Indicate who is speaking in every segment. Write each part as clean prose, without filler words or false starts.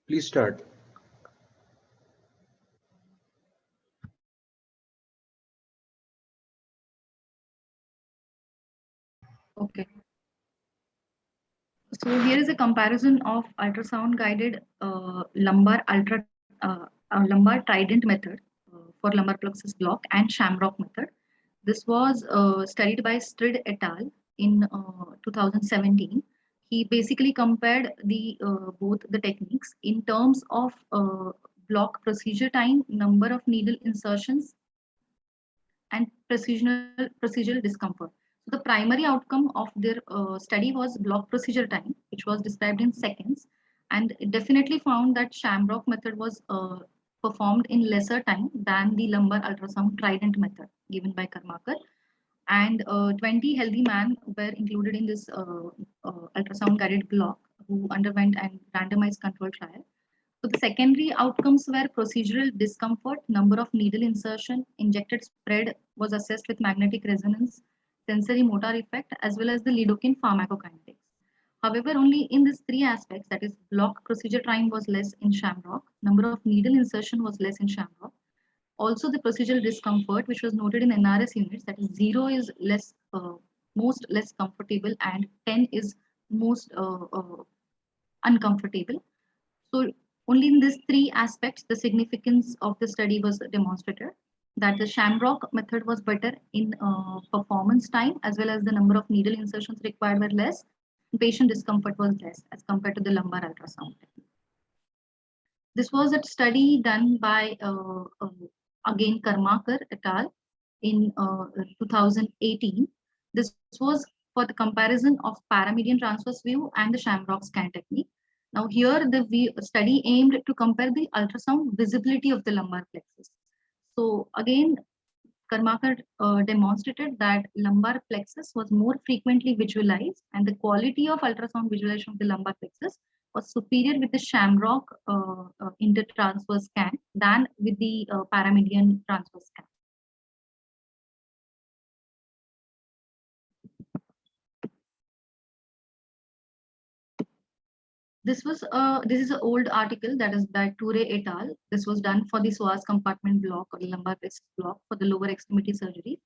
Speaker 1: Please start.
Speaker 2: Okay. So here is a comparison of ultrasound guided lumbar trident method for lumbar plexus block and shamrock method. This was studied by Strid et al. In 2017. He basically compared the both the techniques in terms of block procedure time, number of needle insertions, and procedural discomfort. So the primary outcome of their study was block procedure time, which was described in seconds, and it definitely found that Shamrock method was performed in lesser time than the lumbar ultrasound trident method given by Karmakar. And 20 healthy men were included in this ultrasound guided block who underwent an randomized control trial. So the secondary outcomes were procedural discomfort, number of needle insertion, injected spread was assessed with magnetic resonance, sensory motor effect, as well as the lidocaine pharmacokinetics. However, only in these three aspects, that is block procedure time was less in Shamrock, number of needle insertion was less in Shamrock. Also the procedural discomfort, which was noted in NRS units, that is 0 is most less comfortable and 10 is most uncomfortable. So only in these three aspects, the significance of the study was demonstrated, that the Shamrock method was better in performance time, as well as the number of needle insertions required were less, patient discomfort was less as compared to the lumbar ultrasound technique. This was a study done by again Karmakar et al. In 2018. This was for the comparison of paramedian transverse view and the Shamrock scan technique. Now here the study aimed to compare the ultrasound visibility of the lumbar plexus. So again, Karmakar demonstrated that lumbar plexus was more frequently visualized and the quality of ultrasound visualization of the lumbar plexus was superior with the Shamrock intertransverse scan than with the paramedian transverse scan. This is an old article that is by Toure et al. This was done for the psoas compartment block or the lumbar plexus block for the lower extremity surgery.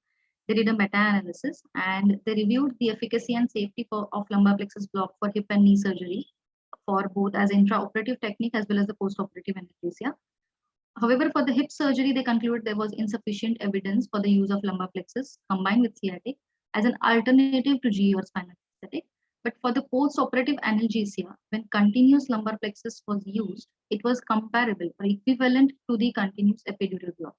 Speaker 2: They did a meta-analysis and they reviewed the efficacy and safety of lumbar plexus block for hip and knee surgery for both as intraoperative technique as well as the postoperative anesthesia. However, for the hip surgery, they concluded there was insufficient evidence for the use of lumbar plexus combined with sciatic as an alternative to GE or spinal anesthetic. But for the post-operative analgesia, when continuous lumbar plexus was used, it was comparable or equivalent to the continuous epidural block.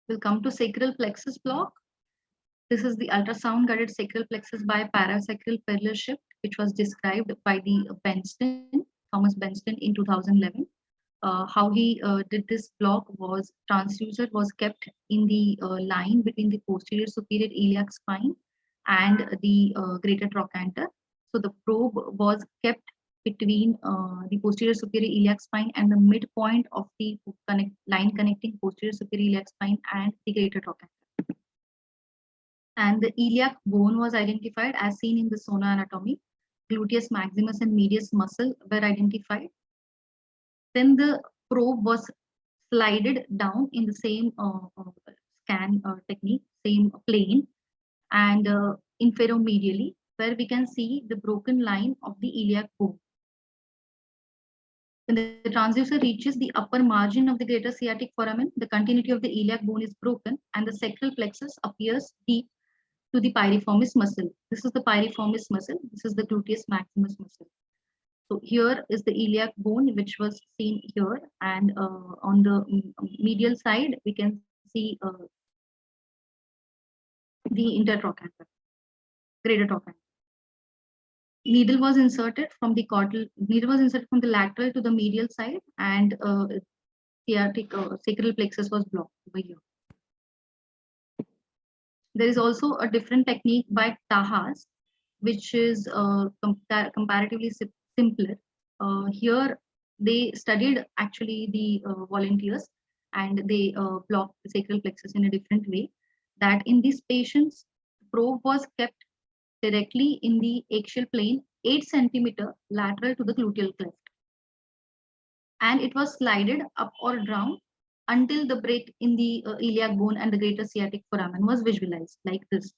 Speaker 2: We'll come to sacral plexus block. This is the ultrasound guided sacral plexus by parasacral peroneal shift, which was described by the Thomas Benston in 2011. How he did this block was transducer was kept in the line between the posterior superior iliac spine and the greater trochanter. So the probe was kept between the posterior superior iliac spine and the midpoint of the line connecting posterior superior iliac spine and the greater trochanter. And the iliac bone was identified as seen in the Sona anatomy. Gluteus maximus and medius muscle were identified. Then the probe was slided down in the same scan technique, same plane, and inferomedially, where we can see the broken line of the iliac bone. When the transducer reaches the upper margin of the greater sciatic foramen, the continuity of the iliac bone is broken and the sacral plexus appears deep to the piriformis muscle. This is the piriformis muscle. This is the gluteus maximus muscle. So here is the iliac bone, which was seen here, and on the medial side, we can see the intertrochanter, greater trochanter. Needle was inserted from the caudal. Needle was inserted from the lateral to the medial side, and sciatic sacral plexus was blocked over here. There is also a different technique by Tahas, which is comparatively simpler. Here, they studied actually the volunteers and they blocked the sacral plexus in a different way. That in these patients, probe was kept directly in the axial plane 8 centimeter lateral to the gluteal cleft. And it was slided up or down until the break in the iliac bone and the greater sciatic foramen was visualized like this.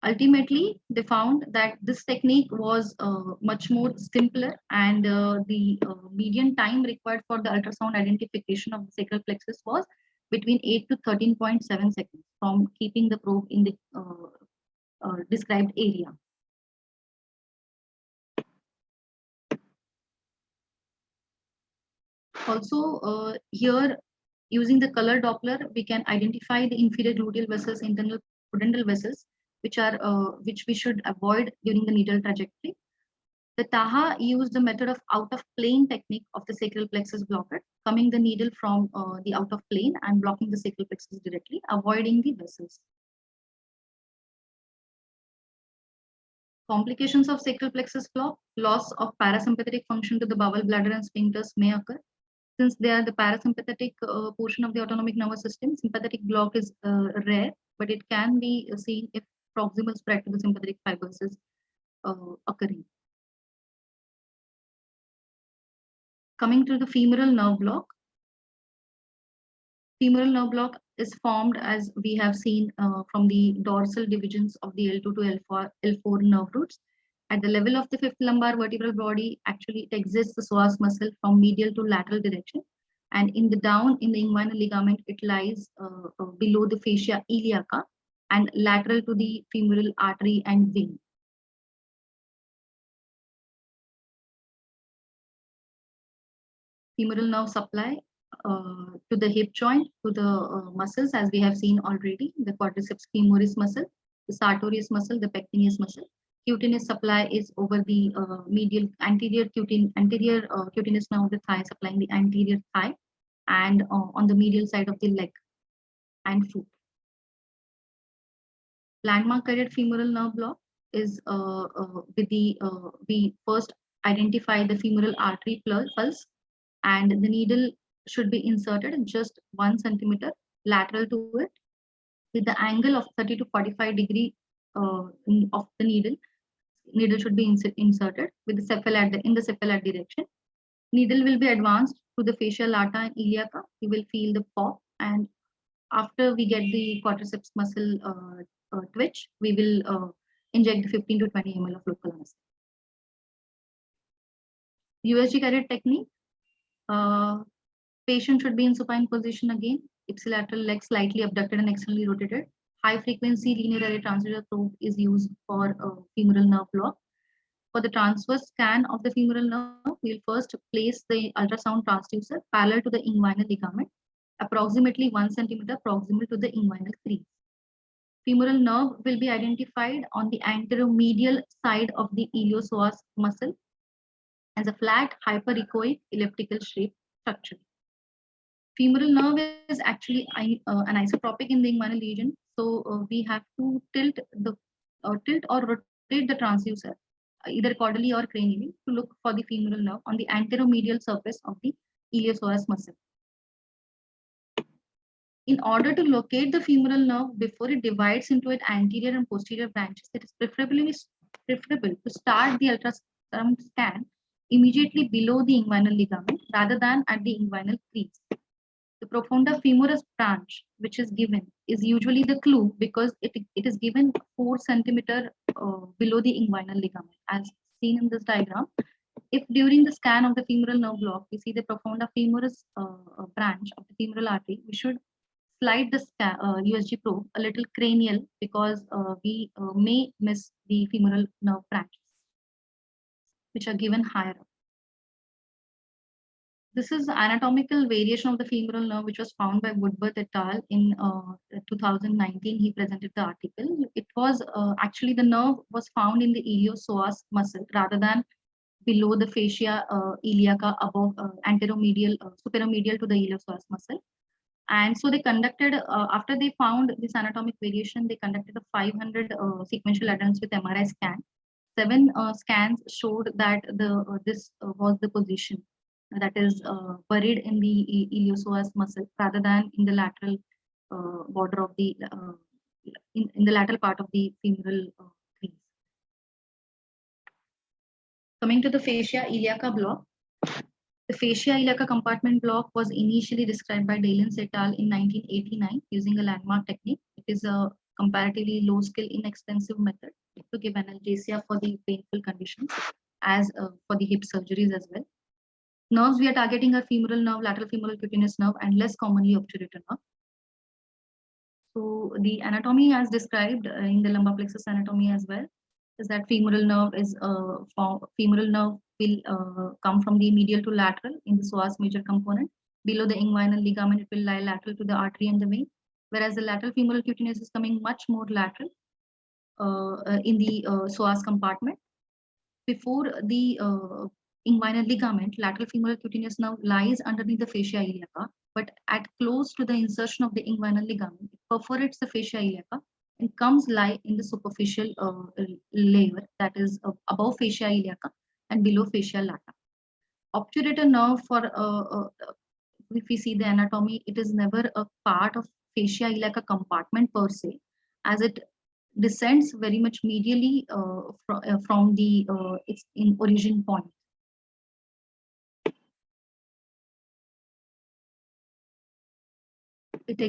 Speaker 2: Ultimately, they found that this technique was much more simpler, and the median time required for the ultrasound identification of the sacral plexus was between 8 to 13.7 seconds from keeping the probe in the described area. Also, here, using the color Doppler, we can identify the inferior gluteal vessels, internal pudendal vessels, which we should avoid during the needle trajectory. The Taha used the method of out of plane technique of the sacral plexus blocker, coming the needle from the out of plane and blocking the sacral plexus directly, avoiding the vessels. Complications of sacral plexus block: loss of parasympathetic function to the bowel, bladder, and sphincters may occur. Since they are the parasympathetic portion of the autonomic nervous system, sympathetic block is rare, but it can be seen if proximal spread to the sympathetic fibers is occurring. Coming to the femoral nerve block. Femoral nerve block is formed, as we have seen, from the dorsal divisions of the L2 to L4 nerve roots. At the level of the fifth lumbar vertebral body, actually it exits the psoas muscle from medial to lateral direction. And in the down in the inguinal ligament, it lies below the fascia iliaca and lateral to the femoral artery and vein. Femoral nerve supply to the hip joint, to the muscles, as we have seen already, the quadriceps femoris muscle, the sartorius muscle, the pectineus muscle. Cutaneous supply is over the medial anterior cutaneous nerve of the thigh, supplying the anterior thigh, and on the medial side of the leg and foot. Landmark carried femoral nerve block is with the we first identify the femoral artery pulse, and the needle should be inserted just 1 centimeter lateral to it with the angle of 30 to 45 degree of the needle. Needle should be inserted with the cephalad in the cephalad direction. Needle will be advanced to the fascia lata and iliaca. You will feel the pop, and after we get the quadriceps muscle twitch, we will inject the 15 to 20 ml of local anesthetic. USG carried technique. Patient should be in supine position again, ipsilateral leg slightly abducted and externally rotated. High frequency linear array transducer probe is used for femoral nerve block. For the transverse scan of the femoral nerve, we will first place the ultrasound transducer parallel to the inguinal ligament, approximately 1 centimeter proximal to the inguinal crease. Femoral nerve will be identified on the anteromedial side of the iliopsoas muscle as a flat hyperechoic elliptical shaped structure. Femoral nerve is actually an isotropic in the inguinal region, so we have to tilt or rotate the transducer either caudally or cranially to look for the femoral nerve on the anteromedial surface of the iliopsoas muscle. In order to locate the femoral nerve before it divides into its anterior and posterior branches, it is preferable to start the ultrasound scan immediately below the inguinal ligament rather than at the inguinal crease. The profunda femoris branch, which is given, is usually the clue because it is given 4 centimeter below the inguinal ligament, as seen in this diagram. If during the scan of the femoral nerve block, we see the profunda femoris branch of the femoral artery, we should slide the USG probe a little cranial because we may miss the femoral nerve branches, which are given higher up. This is anatomical variation of the femoral nerve, which was found by Woodworth et al. In 2019. He presented the article. It was actually the nerve was found in the iliopsoas muscle rather than below the fascia iliaca above superomedial to the iliopsoas muscle. And so they conducted, after they found this anatomic variation, they conducted a 500 sequential adherence with MRI scan. 7 scans showed that this was the position that is buried in the iliopsoas muscle rather than in the lateral border of the in the lateral part of the femoral crease. Coming to the fascia iliaca block, the fascia iliaca compartment block was initially described by Dalens et al. In 1989 using a landmark technique. It is a comparatively low-skill, inexpensive method to give analgesia for the painful conditions as for the hip surgeries as well. Nerves we are targeting are femoral nerve, lateral femoral cutaneous nerve, and less commonly obturator nerve. So the anatomy as described in the lumbar plexus anatomy as well is that femoral nerve is femoral nerve will come from the medial to lateral in the psoas major component. Below the inguinal ligament, it will lie lateral to the artery and the vein, whereas the lateral femoral cutaneous is coming much more lateral in the psoas compartment. Before the inguinal ligament, lateral femoral cutaneous nerve lies underneath the fascia iliaca, but at close to the insertion of the inguinal ligament, it perforates the fascia iliaca and comes lie in the superficial layer that is above fascia iliaca and below fascia lata. Obturator nerve for if we see the anatomy, it is never a part of fascia iliaca compartment per se, as it descends very much medially from the its in origin point. It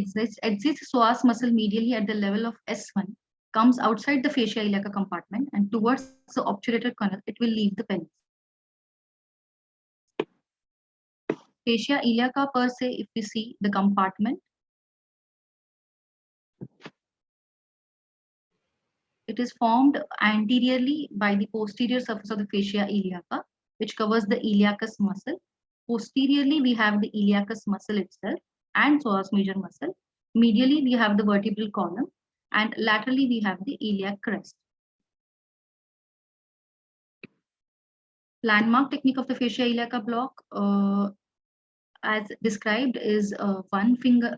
Speaker 2: exits psoas muscle medially at the level of S1, comes outside the fascia iliaca compartment, and towards the obturator canal, it will leave the pelvis. Fascia iliaca per se, if we see the compartment, it is formed anteriorly by the posterior surface of the fascia iliaca, which covers the iliacus muscle. Posteriorly, we have the iliacus muscle itself and psoas major muscle. Medially, we have the vertebral column, and laterally, we have the iliac crest. Landmark technique of the fascia iliaca block, as described, is one finger.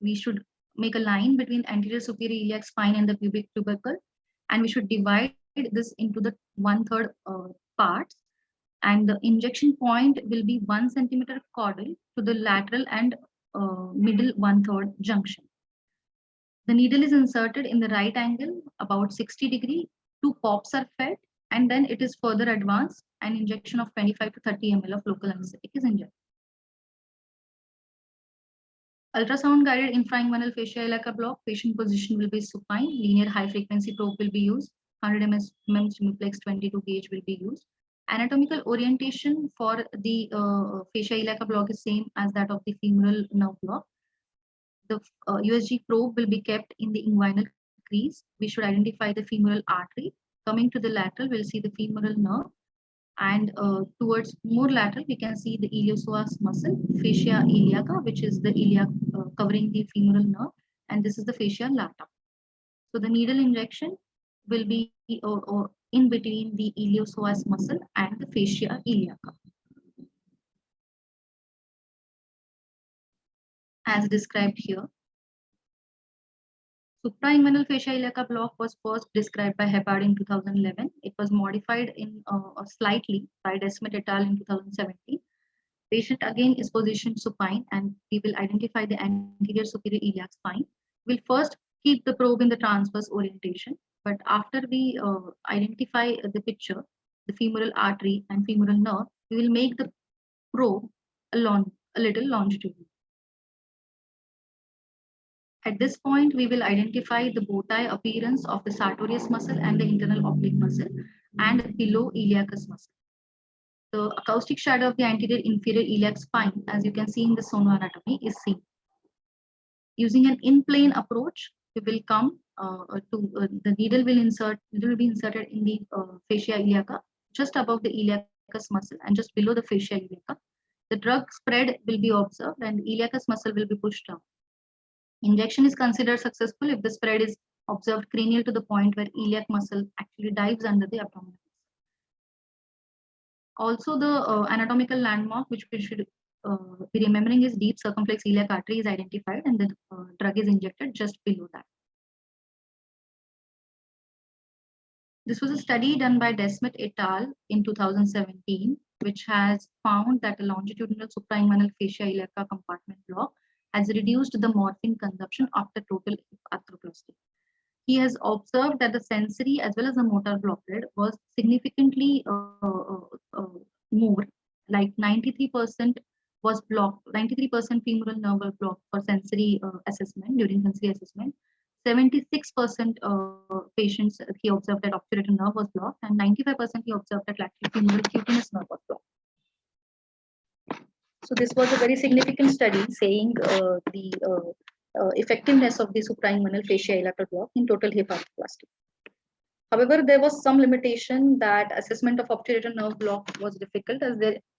Speaker 2: We should make a line between anterior superior iliac spine and the pubic tubercle, and we should divide this into the 1/3 parts. And the injection point will be 1 centimeter caudal to the lateral and middle 1/3 junction. The needle is inserted in the right angle about 60 degree. 2 pops are fed, and then it is further advanced. An injection of 25 to 30 ml of local anesthetic is injected. Ultrasound guided infrainguinal fascia iliaca block, patient position will be supine, linear high frequency probe will be used, 100 mm simplex 22 gauge will be used. Anatomical orientation for the fascia iliaca block is same as that of the femoral nerve block. The USG probe will be kept in the inguinal crease. We should identify the femoral artery. Coming to the lateral, we'll see the femoral nerve, and towards more lateral, we can see the iliopsoas muscle, fascia iliaca, which is the iliac covering the femoral nerve, and this is the fascia lata. So the needle injection will be in between the iliopsoas muscle and the fascia iliaca. As described here. Suprainguinal fascia iliaca block was first described by Heppard in 2011. It was modified in slightly by Desmet et al. In 2017. Patient again is positioned supine, and we will identify the anterior superior iliac spine. We'll first keep the probe in the transverse orientation, but after we identify the picture, the femoral artery and femoral nerve, we will make the probe a little longitudinal. At this point, we will identify the bow tie appearance of the sartorius muscle and the internal oblique muscle and below iliacus muscle. The acoustic shadow of the anterior inferior iliac spine, as you can see in the sono anatomy, is seen. Using an in-plane approach, we will come the needle will be inserted in the fascia iliaca, just above the iliacus muscle and just below the fascia iliaca. The drug spread will be observed and the iliacus muscle will be pushed down. Injection is considered successful if the spread is observed cranial to the point where iliac muscle actually dives under the abdomen. Also, the anatomical landmark which we should be remembering is deep circumflex iliac artery is identified and the drug is injected just below that. This was a study done by Desmet et al. In 2017, which has found that a longitudinal suprainguinal fascia iliaca compartment block has reduced the morphine consumption after total arthroplasty. He has observed that the sensory as well as the motor blockade was significantly more, like 93% was blocked, 93% femoral nerve was blocked for sensory assessment during sensory assessment. 76% patients he observed that obturator nerve was blocked, and 95% he observed that lateral femoral cutaneous nerve was blocked. So this was a very significant study saying the effectiveness of the suprainguinal fascia iliacal block in total hip arthroplasty. However, there was some limitation that assessment of obturator nerve block was difficult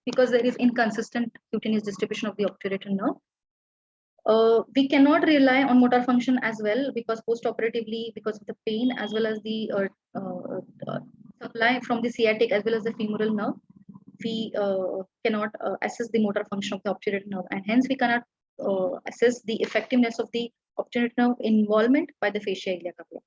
Speaker 2: because there is inconsistent cutaneous distribution of the obturator nerve. We cannot rely on motor function as well because post-operatively, because of the pain as well as the supply from the sciatic as well as the femoral nerve, we cannot assess the motor function of the obturator nerve, and hence we cannot assess the effectiveness of the obturator nerve involvement by the fascia iliaca block.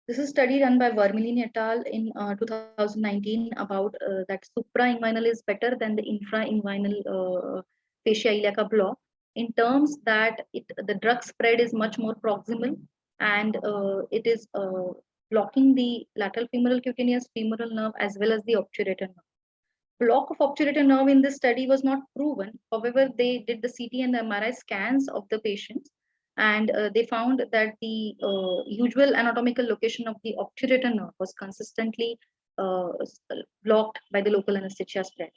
Speaker 2: This is a study done by Vermeulen et al. In 2019 about that suprainguinal is better than the infrainguinal fascia iliaca block in terms that the drug spread is much more proximal, and it is blocking the lateral femoral cutaneous femoral nerve as well as the obturator nerve. Block of obturator nerve in this study was not proven. However, they did the CT and the MRI scans of the patients, and they found that the usual anatomical location of the obturator nerve was consistently blocked by the local anesthesia spread.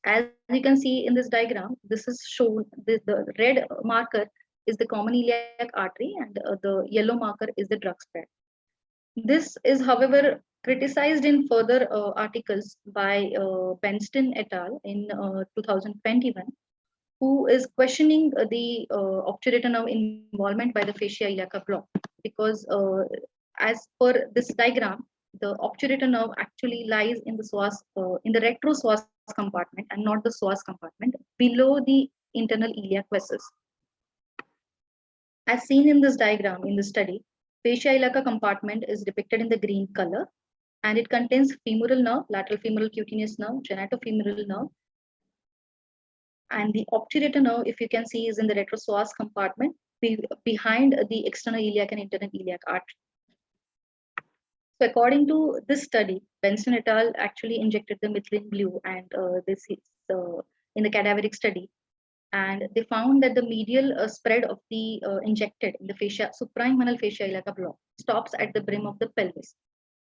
Speaker 2: As you can see in this diagram, this is shown, the red marker is the common iliac artery, and the yellow marker is the drug spread. This is, however, criticized in further articles by Benston et al. In 2021, who is questioning the obturator nerve involvement by the fascia iliaca block, because as per this diagram, the obturator nerve actually lies in the psoas, in the retropsoas compartment and not the psoas compartment below the internal iliac vessels. As seen in this diagram in the study, fascia iliaca compartment is depicted in the green color, and it contains femoral nerve, lateral femoral cutaneous nerve, genitofemoral nerve, and the obturator nerve, if you can see, is in the retropsoas compartment behind the external iliac and internal iliac artery. So according to this study, Benson et al. Actually injected the methylene blue, and this is in the cadaveric study, and they found that the medial spread of the injected in the fascia, suprainguinal fascia iliaca block stops at the brim of the pelvis.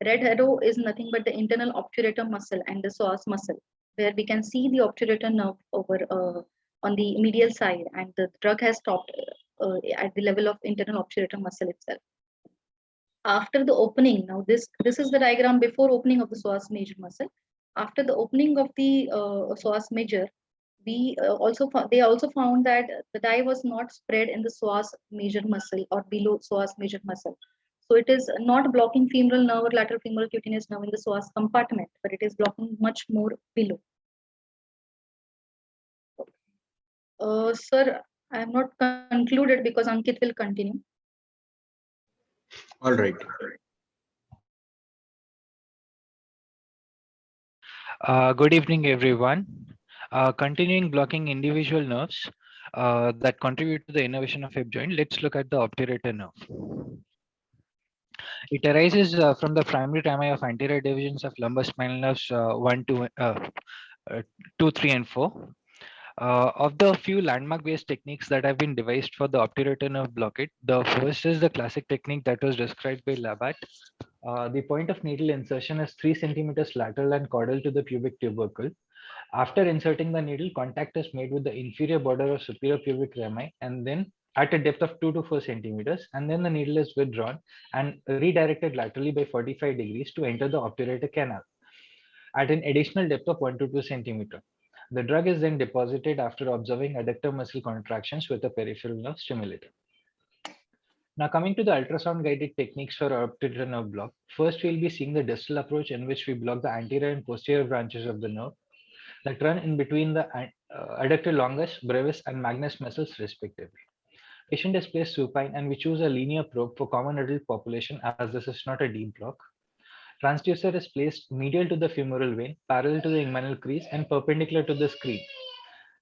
Speaker 2: Red arrow is nothing but the internal obturator muscle and the psoas muscle, where we can see the obturator nerve over on the medial side, and the drug has stopped at the level of internal obturator muscle itself. After the opening, now this is the diagram before opening of the psoas major muscle. After the opening of the psoas major, we they also found that the dye was not spread in the psoas major muscle or below psoas major muscle. So it is not blocking femoral nerve or lateral femoral cutaneous nerve in the psoas compartment, but it is blocking much more below. Sir, I have not concluded because Ankit will continue.
Speaker 1: All right.
Speaker 3: Good evening, everyone. Continuing blocking individual nerves that contribute to the innervation of hip joint, let's look at the obturator nerve. It arises from the primary rami of anterior divisions of lumbar spinal nerves 2, 3, and 4. Of the few landmark-based techniques that have been devised for the obturator nerve blockade, the first is the classic technique that was described by Labat. The point of needle insertion is 3 centimeters lateral and caudal to the pubic tubercle. After inserting the needle, contact is made with the inferior border of superior pubic rami, and then at a depth of 2 to 4 centimeters, and then the needle is withdrawn and redirected laterally by 45 degrees to enter the obturator canal at an additional depth of 1 to 2 centimeters. The drug is then deposited after observing adductor muscle contractions with a peripheral nerve stimulator. Now coming to the ultrasound guided techniques for obturator nerve block, first we'll be seeing the distal approach in which we block the anterior and posterior branches of the nerve that run in between the adductor longus, brevis, and magnus muscles respectively. Patient is placed supine, and we choose a linear probe for common adult population as this is not a deep block. Transducer is placed medial to the femoral vein, parallel to the inguinal crease, and perpendicular to the screen.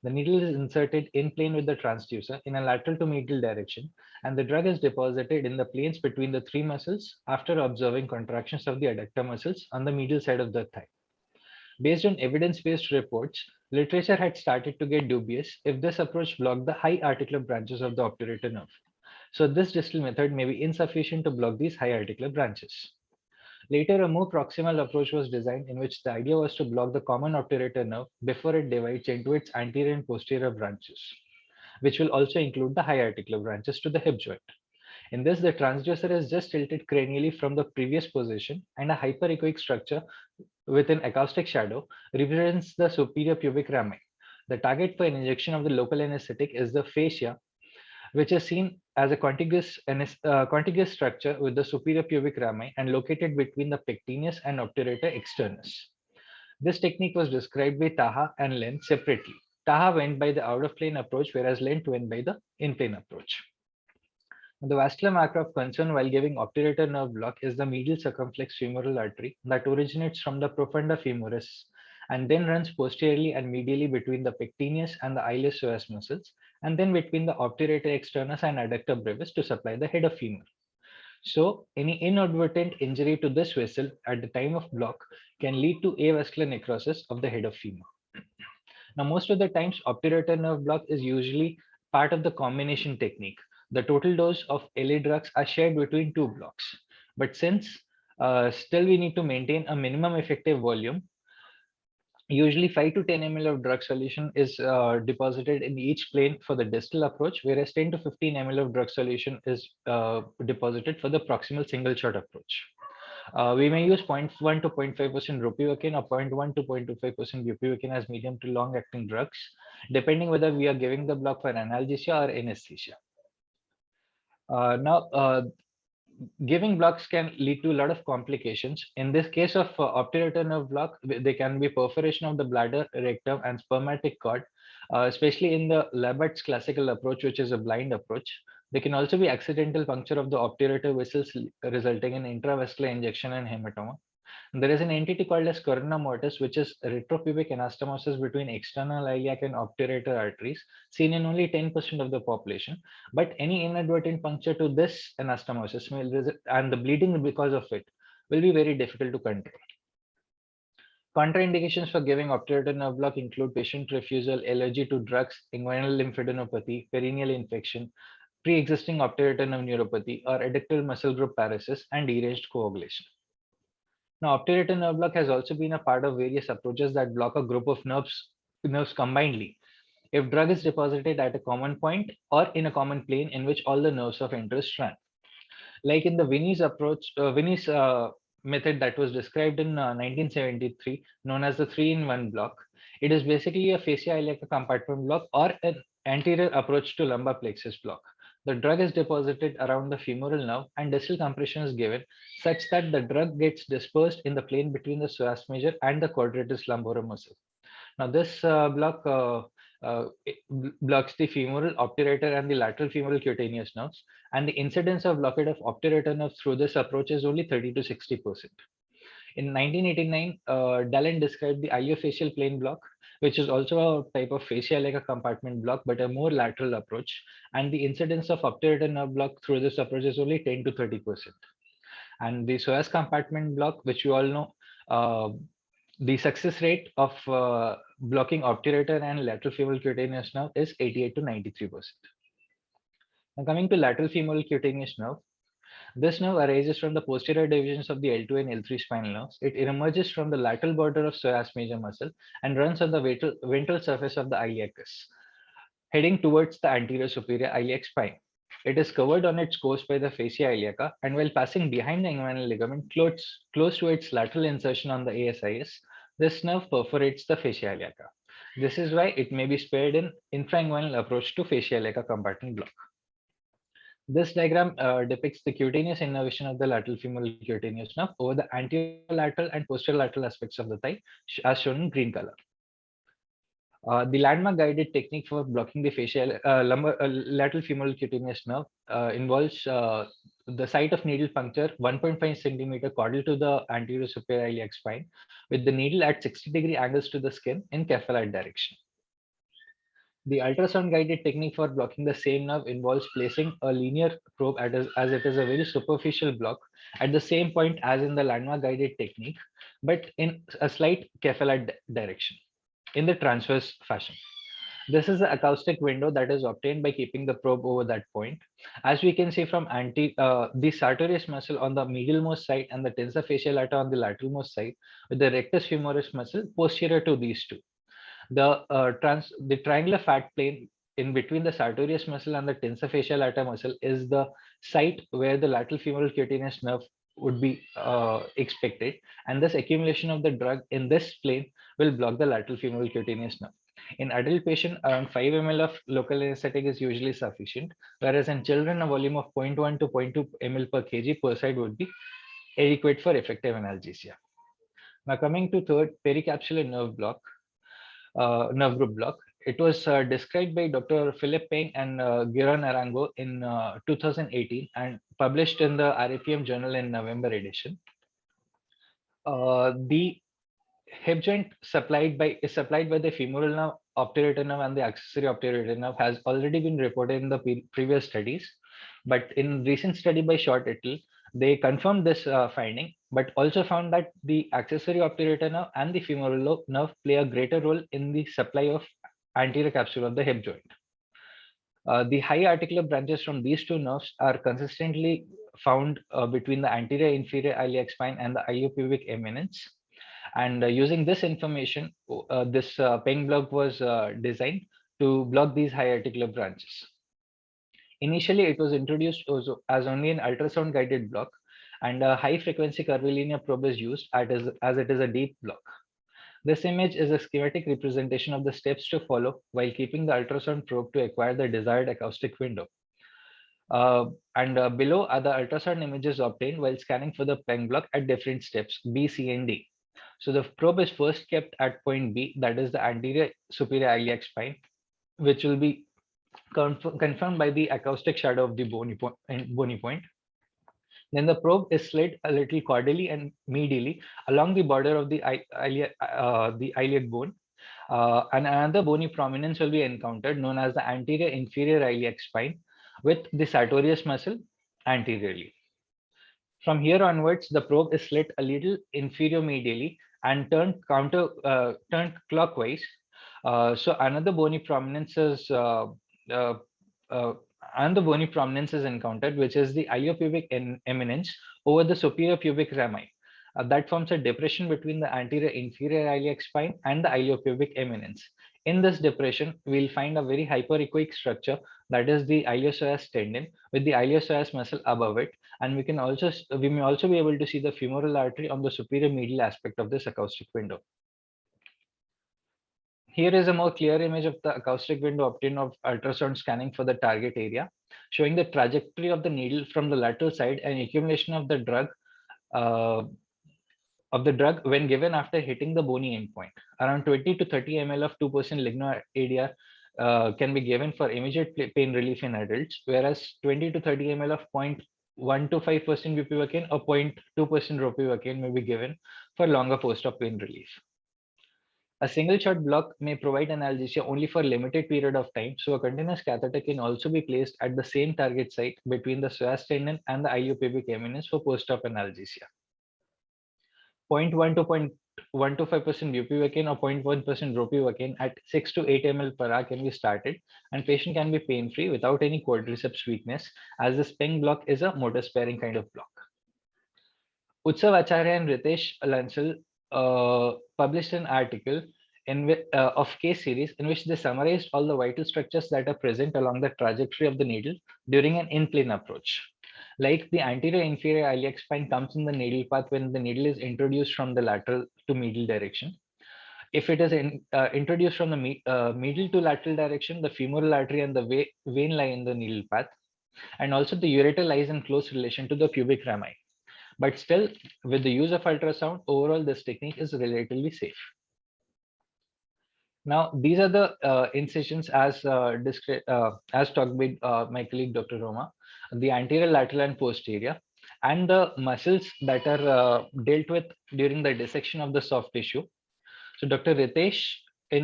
Speaker 3: The needle is inserted in plane with the transducer in a lateral to medial direction, and the drug is deposited in the planes between the 3 muscles after observing contractions of the adductor muscles on the medial side of the thigh. Based on evidence-based reports, literature had started to get dubious if this approach blocked the high articular branches of the obturator nerve. So this distal method may be insufficient to block these high articular branches. Later, a more proximal approach was designed in which the idea was to block the common obturator nerve before it divides into its anterior and posterior branches, which will also include the high articular branches to the hip joint. In this, the transducer is just tilted cranially from the previous position, and a hyperechoic structure with an acoustic shadow represents the superior pubic rami. The target for an injection of the local anesthetic is the fascia, which is seen as a contiguous structure with the superior pubic rami and located between the pectineus and obturator externus. This technique was described by Taha and Len separately. Taha went by the out-of-plane approach, whereas Lent went by the in-plane approach. The vascular marker of concern while giving obturator nerve block is the medial circumflex femoral artery that originates from the profunda femoris and then runs posteriorly and medially between the pectineus and the ilius psoas muscles, and then between the obturator externus and adductor brevis to supply the head of femur. So, any inadvertent injury to this vessel at the time of block can lead to avascular necrosis of the head of femur. Now, most of the times, obturator nerve block is usually part of the combination technique. The total dose of LA drugs are shared between two blocks. But since still we need to maintain a minimum effective volume, usually 5 to 10 ml of drug solution is deposited in each plane for the distal approach, whereas 10 to 15 ml of drug solution is deposited for the proximal single shot approach. We may use 0.1 to 0.5% ropivacaine or 0.1 to 0.25% bupivacaine as medium to long acting drugs, depending whether we are giving the block for analgesia or anesthesia. Now, giving blocks can lead to a lot of complications. In this case of obturator nerve block, there can be perforation of the bladder, rectum, and spermatic cord, especially in the Labat's classical approach, which is a blind approach. There can also be accidental puncture of the obturator vessels, resulting in intravascular injection and hematoma. There is an entity called as corona mortis, which is retropubic anastomosis between external iliac and obturator arteries, seen in only 10% of the population. But any inadvertent puncture to this anastomosis and the bleeding because of it will be very difficult to control. Contraindications for giving obturator nerve block include patient refusal, allergy to drugs, inguinal lymphadenopathy, perineal infection, pre-existing obturator nerve neuropathy, or adductor muscle group paresis, and deranged coagulation. Now, obturator nerve block has also been a part of various approaches that block a group of nerves combinedly. If drug is deposited at a common point or in a common plane in which all the nerves of interest run. Like in the Vinnie's approach, Vinnie's method that was described in 1973, known as the 3-in-1 block. It is basically a fascia iliaca compartment block or an anterior approach to lumbar plexus block. The drug is deposited around the femoral nerve and distal compression is given such that the drug gets dispersed in the plane between the psoas major and the quadratus lumborum muscle. Now, this block blocks the femoral, obturator, and the lateral femoral cutaneous nerves, and the incidence of blockade of obturator nerves through this approach is only 30 to 60%. In 1989, Dallin described the iliofacial plane block, which is also a type of fascia like a compartment block, but a more lateral approach. And the incidence of obturator nerve block through this approach is only 10 to 30%. And the psoas compartment block, which you all know, the success rate of blocking obturator and lateral femoral cutaneous nerve is 88 to 93%. Now coming to lateral femoral cutaneous nerve, this nerve arises from the posterior divisions of the L2 and L3 spinal nerves. It emerges from the lateral border of psoas major muscle and runs on the ventral surface of the iliacus, heading towards the anterior superior iliac spine. It is covered on its course by the fascia iliaca, and while passing behind the inguinal ligament close to its lateral insertion on the ASIS, this nerve perforates the fascia iliaca. This is why it may be spared in infrainguinal approach to fascia iliaca compartment block. This diagram depicts the cutaneous innervation of the lateral femoral cutaneous nerve over the anterolateral and posterolateral aspects of the thigh, as shown in green color. The landmark guided technique for blocking the facial lateral femoral cutaneous nerve involves the site of needle puncture 1.5 centimeter caudal to the anterior superior iliac spine with the needle at 60-degree angles to the skin in cephalad direction. The ultrasound guided technique for blocking the same nerve involves placing a linear probe as it is a very superficial block at the same point as in the landmark guided technique, but in a slight cephalad direction in the transverse fashion. This is the acoustic window that is obtained by keeping the probe over that point. As we can see from the sartorius muscle on the medialmost side and the tensor fasciae lata on the lateralmost side, with the rectus femoris muscle posterior to these two. The triangular fat plane in between the sartorius muscle and the tensor fasciae lata muscle is the site where the lateral femoral cutaneous nerve would be expected, and this accumulation of the drug in this plane will block the lateral femoral cutaneous nerve. In adult patient, around 5 ml of local anesthetic is usually sufficient, whereas in children, a volume of 0.1 to 0.2 ml per kg per side would be adequate for effective analgesia. Now coming to third, pericapsular nerve group block. It was described by Dr. Philip Peng and Giron Arango in 2018 and published in the RAPM journal in November edition. The hip joint is supplied by the femoral nerve, obturator nerve, and the accessory obturator nerve has already been reported in the previous studies. But in recent study by Short et al., they confirmed this finding, but also found that the accessory obturator nerve and the femoral nerve play a greater role in the supply of anterior capsule of the hip joint. The high articular branches from these two nerves are consistently found between the anterior inferior iliac spine and the iliopubic eminence. And using this information, this Peng block was designed to block these high articular branches. Initially, it was introduced as only an ultrasound guided block, and a high frequency curvilinear probe is used as it is a deep block. This image is a schematic representation of the steps to follow while keeping the ultrasound probe to acquire the desired acoustic window. Below are the ultrasound images obtained while scanning for the Peng block at different steps B, C, and D. So the probe is first kept at point B, that is the anterior superior iliac spine, which will be confirmed by the acoustic shadow of the bony point. Then the probe is slid a little caudally and medially along the border of the iliac bone. And another bony prominence will be encountered known as the anterior inferior iliac spine with the sartorius muscle anteriorly. From here onwards, the probe is slit a little inferior medially and turned clockwise. So another bony prominence is uh, encountered, which is the iliopubic eminence over the superior pubic rami. That forms a depression between the anterior inferior iliac spine and the iliopubic eminence. In this depression, we'll find a very hyperechoic structure, that is the iliopsoas tendon with the iliopsoas muscle above it, and we may also be able to see the femoral artery on the superior medial aspect of this acoustic window. Here is a more clear image of the acoustic window obtained of ultrasound scanning for the target area, showing the trajectory of the needle from the lateral side and accumulation of the drug when given after hitting the bony endpoint. Around 20 to 30 ml of 2% ligno ADR can be given for immediate pain relief in adults, whereas 20 to 30 ml of 0.1 to 5% bupivacaine or 0.2% ropivacaine may be given for longer post-op pain relief. A single shot block may provide analgesia only for a limited period of time, so a continuous catheter can also be placed at the same target site between the psoas tendon and the iliopubic eminence for post-op analgesia. 0.1 to 0.125% bupivacaine or 0.1% ropivacaine at 6 to 8 ml per hour can be started, and patient can be pain-free without any quadriceps weakness, as this Peng block is a motor-sparing kind of block. Utsav Acharya and Ritesh Lansal published an article of case series in which they summarized all the vital structures that are present along the trajectory of the needle during an in-plane approach. Like the anterior inferior iliac spine comes in the needle path when the needle is introduced from the lateral to medial direction. If it is introduced from the medial to lateral direction, the femoral artery and the vein lie in the needle path. And also the ureter lies in close relation to the pubic rami. But still, with the use of ultrasound, overall this technique is relatively safe. Now, these are the incisions as talked by my colleague Dr. Roma, the anterior, lateral, and posterior, and the muscles that are dealt with during the dissection of the soft tissue. So, Dr. Ritesh et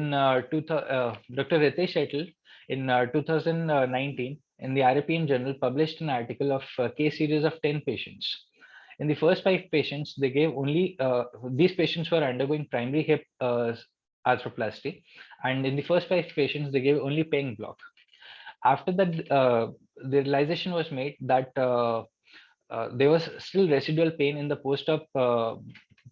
Speaker 3: al. In 2019 in the RAPM journal published an article of a case series of 10 patients In the first 5 patients, they gave only these patients were undergoing primary hip arthroplasty, and in the first 5 patients, they gave only paying block. After that, the realization was made that there was still residual pain in the post-op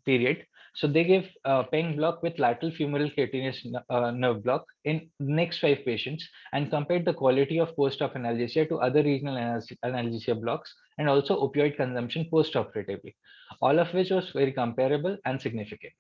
Speaker 3: period. So they gave paying block with lateral femoral cutaneous nerve block in next 5 patients, and compared the quality of post-op analgesia to other regional analgesia blocks, and also opioid consumption post-operatively, all of which was very comparable and significant.